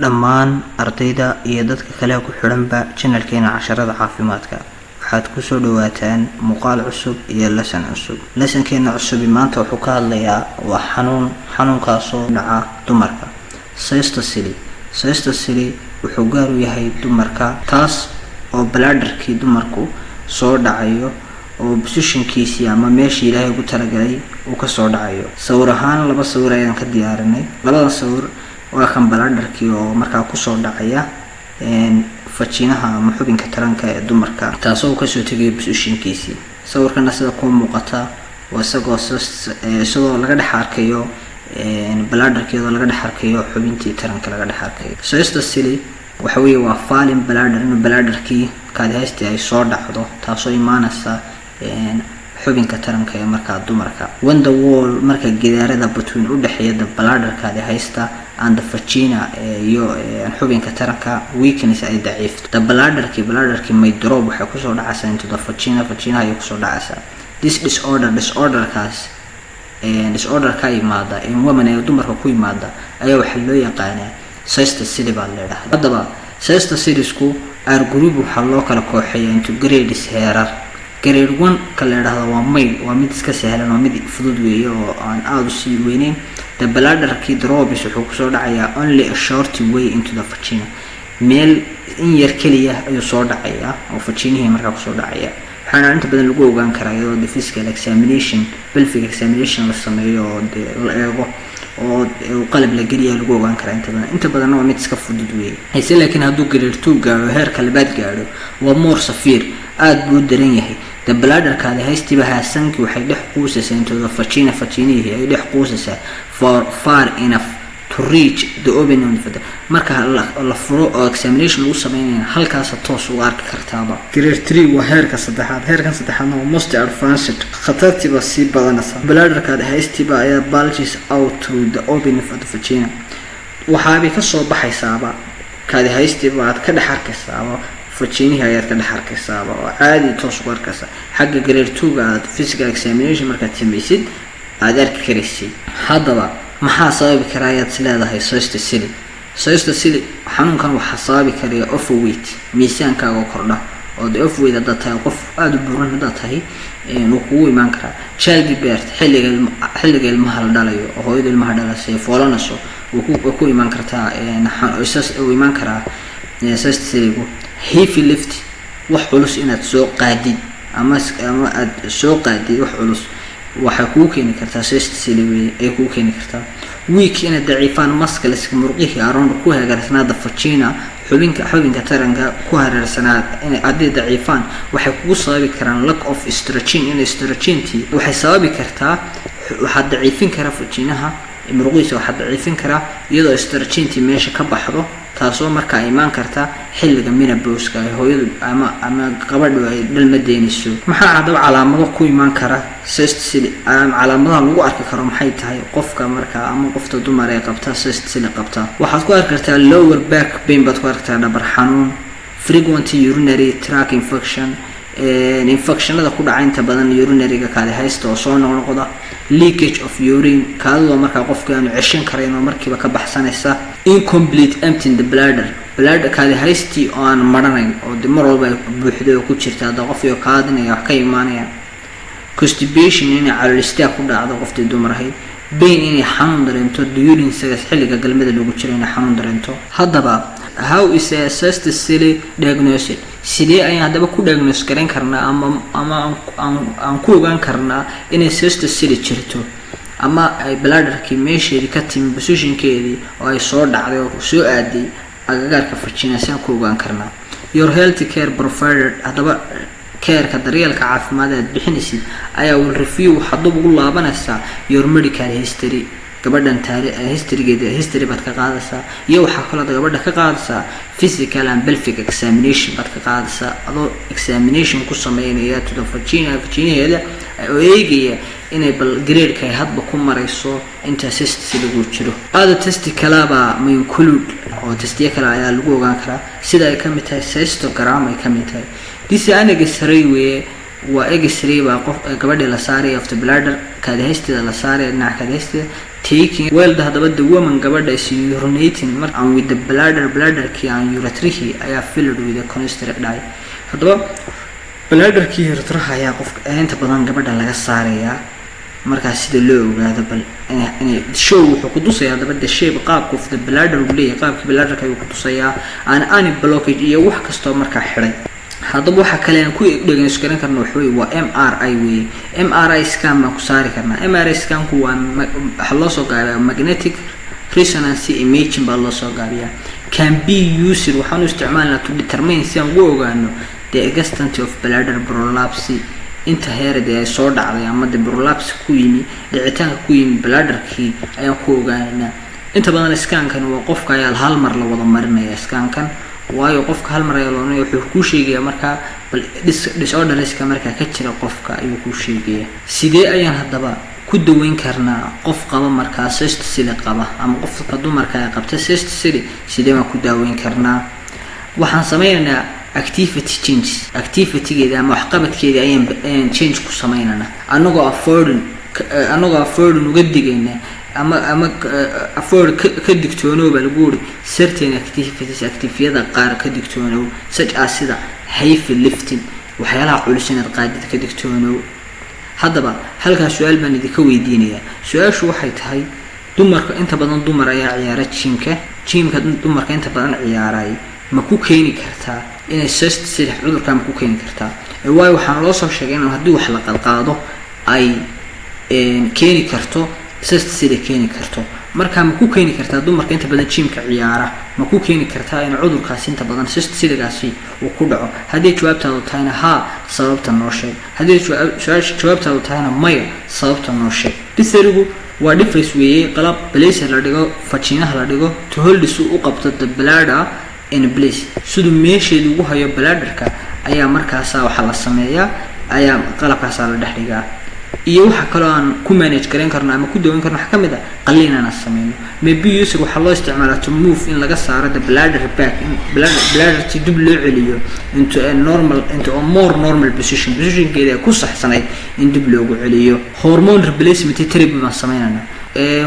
dhammaan ardayda iyo dadka kale ku xiranba channelkeena casharada caafimaadka waxaad ku soo dhawaataan muuqaal cusub iyo lesson cusub. Lessonkeena cusub maanta wuxuu ka hadlayaa waa xanuunkaas oo dhaca dumarka, cystocele wuxuu gaar u yahay dumarka, taas oo bladderkii dumarku soo dhacayo oo positionkiisii ama meeshii Ilaahay ugu talagalay uu ka soo dhacayo. Sawir ahaan laba sawir ayaan ka diyaarinay. Labada sawir waa kan bladderkii oo markaa ku soo dhacaya fajinaha ama xubinka taranka ee dumarka, taasoo ka soo tagay positionkiisii. Sawirkana sida ku muuqata waa isagoo laga dhex arkayo bladderkeeda laga dhex arkayo xubintii taranka laga dhex arkayo. Cystocele waxa weeye waa falling bladder, in bladderkii kaadihaysta ay soo dhacdo, taasoo imaanaysa xubinka taranka ee markaa dumarka. When the wall marka gidaarada between u dhaxeeya bladder kaadihaysta and the vagina iyo xubinka taranka weakness ay daciifto. The bladderkii may drop waxay ku soo dhacaysaa into the vagina ay ku soo dhacaysaa. This disorder ka imaada in women ay dumarka ku imaada ayaa waxa loo yaqaanaa cystocele baa la yiraahdaa. Haddaba cystocele-ku group waxa loo kala kooxeeyaa into grades heerar. Grade 1 ka la yiraahdo waa male, waa mid iska sahlan, waa mid fudud weeye oo aan aad u sii weynayn. The bladderkii drop wuxuu ku soo dhacayaa only a short way into the vagina, meel in yar kaliya ayuu soo dhacayaa oo vagina markaa ku soo dhacaya. waxaana inta badan lagu ogaan karaa iyadoo the physical examination, pelvic examination la sameeyo oo la eego oo qalab la geliyo lagu ogaan karaa. inta badan waa mid iska fudud weeye. Laakiin hadduu grade 2 gaaro, heerka labaad gaaro, waa more severe, aad buu daran yahay. The bladderkaadi haystiba haasanki waxay dhex quusaysaa into the vagina ay dhex quusaysaa for far enough to reach the opening of the marka la furo oo examination lagu sameeyo halkaas toos u arki kartaaba. Grade 3 waa heerka saddexaad. Heerkan saddexaadna waa most advanced, khatartiba si badanaysa. Bladderkaadi haystiba ayaa bulges out through the opening of the vagina, waxaabay ka soo baxaysaaba kaadi haystiba aad ka dhex arkaysaaba vagina ayaad ka dhex arkaysaaba oo caadi toos u arkaysa. Xagga grade 2 ga aad physical examination markaad samaysid aad arki karaysid. Haddaba maxaa sababi kara ayaad leedahay cystocele? Xanuunkan waxaa sababi kara overweight, miisaankaaga kordha oo overweight hadda tahay qof aad u buuran hadda tahay inuu kugu imaan karaa. Childbirth, xilliga ilmaha la dhalayo oo hooyada ilmaha dhalasay foolanayso uu ku imaan kartaa uu imaan karaa cystocele. Heavy lift, wax culus inaad soo qaadid ama aad soo qaadid wax culus waxay ku keeni kartaa cystocele ay ku keeni kartaa. Weak, in daciifaan muscles murqihii around ku hagaagsanaa vagina, xubinka taranka ku hareersanaa in aad daciifaan waxay kugu sababi karaan lack of estrogen. in estrogentii waxay sababi kartaa waxa daciifin kara vaginaha murqihiisa, waxa daciifin kara iyadoo estrogentii meesha ka baxdo, taasoo markaa imaan karta xilliga menopause-ka ay hooyadu ama gabadhu ay dhalmadeynayso. maxaa haddaba calaamado ku imaan kara cystocele? calaamadaha lagu arki karo maxay tahay qofka markaa ama qofta dumar ee qabta cystocele qabta? waxaad ku arki kartaa lower back pain, baad ku arki kartaa dhabar xanuun, frequent urinary tract infection, infectionada ku dhaca inta badan urinary-ga kaadi haysta oo soo noqnoqda, leakage of urine, kaadida markaa qofka aanu ceshan karayn oo markiiba ka baxsanaysa, incomplete emptying the bladder kaadi haystii oo aan maranayn oo mar walba buuxdo oo ku jirta hadda qofkii kaadinaya wax ka imaanaya, constipation, inay calool istaag ku dhacdo qoftii dumar ahayd, pain, inay xanuun dareento during sex, xilliga galmada lagu jiro inay xanuun dareento. Haddaba how is a cystocele diagnosed? sidee ayaan haddaba ku diagnose garan karnaa ama aan ku ogaan karnaa inay cystocele jirto ama ay bladderkii meesheedii ka timi positionkeedii oo ay soo dhacday oo soo aaday agagaarka vagina? si aan ku ogaan karnaa your health care provider, haddaba keerka daryeelka caafimaad aad bixinaysid ayaa will review waxaad ugu laabanaysaa your medical history, gabadhan history baad ka qaadaysaa, iyo waxaa kaloo gabadha ka qaadaysaa physical and pelvic examination baad ka qaadaysaa adoo examination ku sameynaya to the vaginaheeda oo eegaya inay bal grade-ka ay hadba ku marayso inta cystocele lagu jiro. Other test kalaba ma include oo testiye kale ayaa lagu ogaan karaa sida ay ka mid tahay cystogram ay ka mid tahay. This X-ray waa X-ray baa qof gabadha la saaray of the bladder kaadi haysteeda la saaray dhinaca kaadi haysteeda, taking well hadaba the woman gabadha is urinating and with the bladder-kii and urethra-kii ayaa filled with a constant dye. Hadaba bladder-kii urethra ayaa qofka inta badan gabadha laga saarayaa marka sida loo ogaado bal inay show wuxuu ku tusayaa dabada shape qaabka of the bladder uu leeyahay qaabka bladder-ka uu ku tusayaa any blockage iyo wax kasto marka xiray. hadaba waxa kale aan ku dhageysan karno waa MRI way MRI scan ma ku saari karna MRI scan ku waa waxa loo soo gaabiyaa magnetic resonance imaging baa loo soo gaabiyaa can be used waxaan isticmaalnaa to determine si aan u ogaano the extent of bladder prolapse inta heerada ay soo dhacday ama the prolapse ku yimi dhicitaanka ku yimi bladder-kii ayaan ku ogaanaa. inta badan scan-kan waa qofka ayaa hal mar la wada marinaya scan-kan waayo qofka hal mar ayaa loo wuxuu ku sheegayaa marka bal disorderska marka ka jira qofka ayuu ku sheegayaa. sidee ayaan hadaba ku daweyn karnaa qof qaba marka cyst sili qaba ama qofka dumarka ay qabta cyst sili sidee ma ku daweyn karnaa? waxaan sameeynaa activity changes activity-geeda ama waxqabadkeeda ayaan change ku sameynana anagoo afford uga digayna ama afford ka digtoono bal guuri certain activities activiyada qaar ka digtoono such as sida heavy lifting waxyaalaha culus inaad qaadid ka digtoono. hadaba halka su'aal baan idinka weydiinayaa. su'aashu waxay tahay dumarka inta badan dumar ayaa ciyaara gymka dumarka inta badan ciyaaray ma ku keeni kartaa inay cyst sili cudurka ma ku keeni kartaa? waayo waxaan loo soo sheegay in haddii wax la qalqaado ay keeni karto cyst sili keeni karto. marka ma ku keeni kartaa dumarka inta badan gymka ciyaara ma ku keeni kartaa in cudurkaas inta badan cyst siligaasi uu ku dhaco? haddii jawaabtaadu tahayna haa sababta noo sheeg, haddii jawaabtaadu tahayna maya sababta noo sheeg. disarigu waa device weeye qalab place la dhigo fajinaha la dhigo to hold u qabto the bladder in place sidoo meesheedu ugu hayo bladder-ka ayaa markaas waxa la sameeyaa ayaa qalabkaas la dhaxligaa. iyo waxa kale aan ku manage garan karnaa ama ku daweyn karnaa waxa kamid ah qalliinana sameeyno. maybe user waxa loo isticmaalaa to move in laga saaro the bladder back in bladder si dib loo celiyo into a more normal position-keeda ku saxsanay in dib loogu celiyo. hormone replacement therapy ma sameynana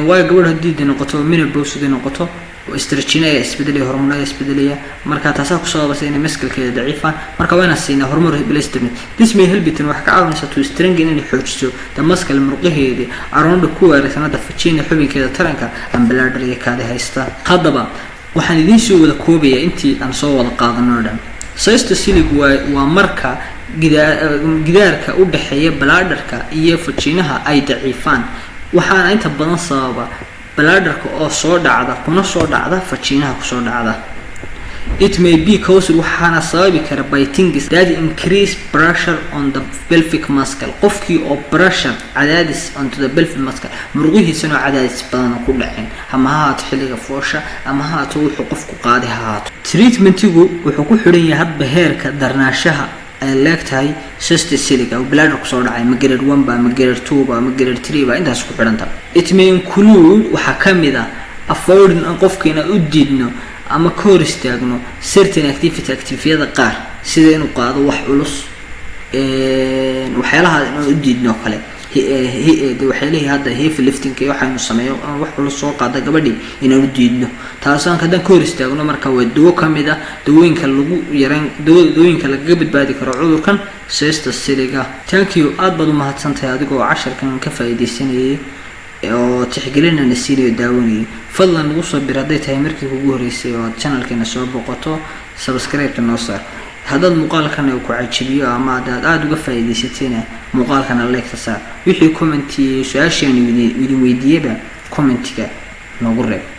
way gabadha hadii noqoto menopause noqoto استراتيجية إسبدلية هرمونية إسبدلية مركا تساق صوابة سيني مسكل كده ضعيفة مركا وين السينة هرمون ريبليستمنت this may help it وحكا عاون ستو سترينج إني حوجتو تمسك المرقيه دي around كوا رسمة دفتشين حبي كده ترنكا عن بلادرية كده هيستا خضبا وحندين شو ذا كوبية أنتي أم صوّد قاضي نوردم سيست سيلك ومركا جدارك وبحية بلادرك إيه فتشينها أي ضعيفان وحنا أنت بدن صوابة bladder-ka oo soo dhacda kuna soo dhacda fajinaha ku soo dhacda. it may be caused waxaana sababi kara by things that increase pressure on the pelvic muscle qofkii oo pressure cadaadis onto the pelvic muscle muruqihiisana cadaadis badan ku dhaceen ama haato xilliga foosha ama haato wuxuu qofku qaadi haato. treatment-igu wuxuu ku xiran yahay hadba heerka darnaashaha ay leegtahay cyst siliga oo bladder ku soo dhacay ma grade 1 ba ma grade 2 ba ma grade 3 ba intaas ku xiranta. it may include waxa kamida afford in qofkeena u diidno ama ka hor istaagno certain activity-yada qaar sida inuu qaado wax culus waxyaalaha inuu u diidno kale waxyaalaha hadda heavy lifting iyo waxaanu sameeyo wax culus soo qaada gabadhi inuu u diidno taasoo ka dan ka hor istaagno marka waa dawo kamida dawooyinka lagu yareen dawooyinka laga badbaadi karo cudurkan cyst siliga. thank you aad baad u mahadsantahay adigoo casharkan ka faa'iideysanayay oo tixgelinana siinayo daawanayay. fadlan ugu soo bir haday tahay markii ugu horeysay oo channelkeena soo boqoto subscribe noo saar. haddaad muuqaalkan ku cajibiyo ama aad uga faa'iideysateen muuqaalkan like saar. wixii comment iyo su'aashan idin weydiiyaba comment-ka noogu reeb.